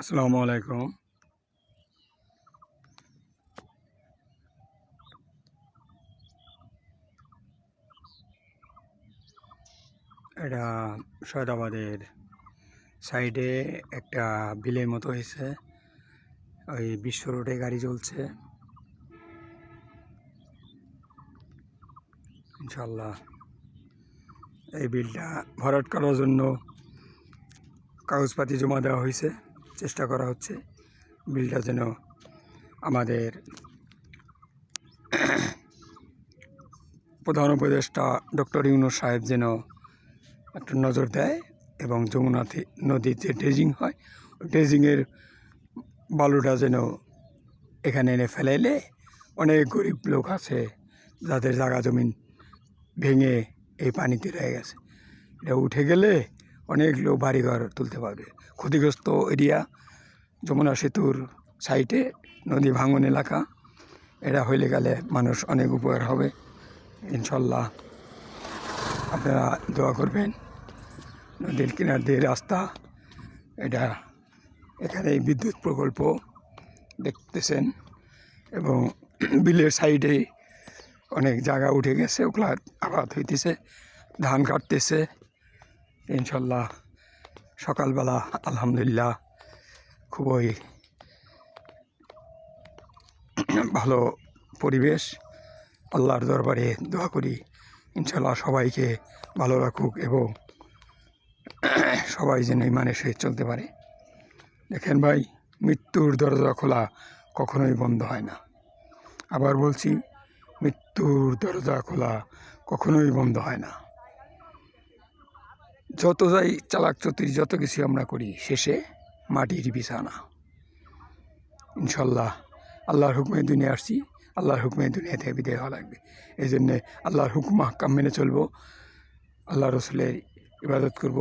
আসসালামু আলাইকুম। এটা সৈয়দাবাদের সাইডে একটা বিলের মতো হয়েছে। ওই বিশ্ব রোডে গাড়ি চলছে ইনশাল্লাহ। এই বিলটা ভরাট করার জন্য কাগজপাতি জমা দেওয়া হয়েছে, চেষ্টা করা হচ্ছে বিলটা যেন আমাদের প্রধান উপদেষ্টা ডক্টর ইউনূস সাহেব যেন একটা নজর দেয় এবং যমুনা নদীর যে ড্রেজিং হয় ওই ড্রেজিংয়ের বালুটা যেন এখানে এনে ফেলাইলে অনেক গরিব লোক আছে যাদের জায়গা জমিন ভেঙে এই পানিতে রয়ে গেছে, এটা উঠে গেলে অনেক লোক বাড়িঘর তুলতে পারবে। ক্ষতিগ্রস্ত এরিয়া যমুনা সেতুর সাইডে নদী ভাঙন এলাকা, এটা হইলে গেলে মানুষ অনেক উপকার হবে ইনশাল্লাহ। আপনারা দোয়া করবেন। নদীর কিনার দিয়ে রাস্তা, এটা এখানে বিদ্যুৎ প্রকল্প দেখতেছেন এবং বিলের সাইডে অনেক জায়গা উঠে গেছে, ওগুলা আবাদ হইতেছে, ধান কাটতেছে ইনশাল্লাহ। সকালবেলা আলহামদুলিল্লাহ খুবই ভালো পরিবেশ। আল্লাহর দরবারে দোয়া করি ইনশাল্লাহ সবাইকে ভালো রাখুক এবং সবাই যেন ইমানের সহিত চলতে পারে। দেখেন ভাই, মৃত্যুর দরজা খোলা কখনোই বন্ধ হয় না। আবার বলছি, মৃত্যুর দরজা খোলা কখনোই বন্ধ হয় না। যত যাই চালাক চতুরি যত কিছু আমরা করি, শেষে মাটির বিছানা ইনশাল্লাহ। আল্লাহর হুকুমে দুনিয়া আসছি, আল্লাহর হুকুমে দুনিয়া থেকে বিদায় হওয়া লাগবে। এই জন্যে আল্লাহর হুকুম হাক্কাম মেনে চলবো, আল্লাহ রসুলের ইবাদত করব,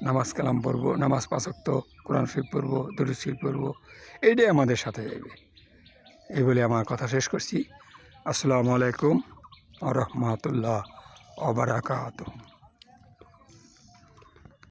নামাজ কালাম পড়বো, নামাজ ৫ ওয়াক্ত, কোরআন শরীফ পড়বো, দরুদ শরীফ পড়বো, এইটাই আমাদের সাথে যাবে। এই বলে আমার কথা শেষ করছি। আসসালামু আলাইকুম ওয়া রাহমাতুল্লাহ ওয়া বারাকাতুহু।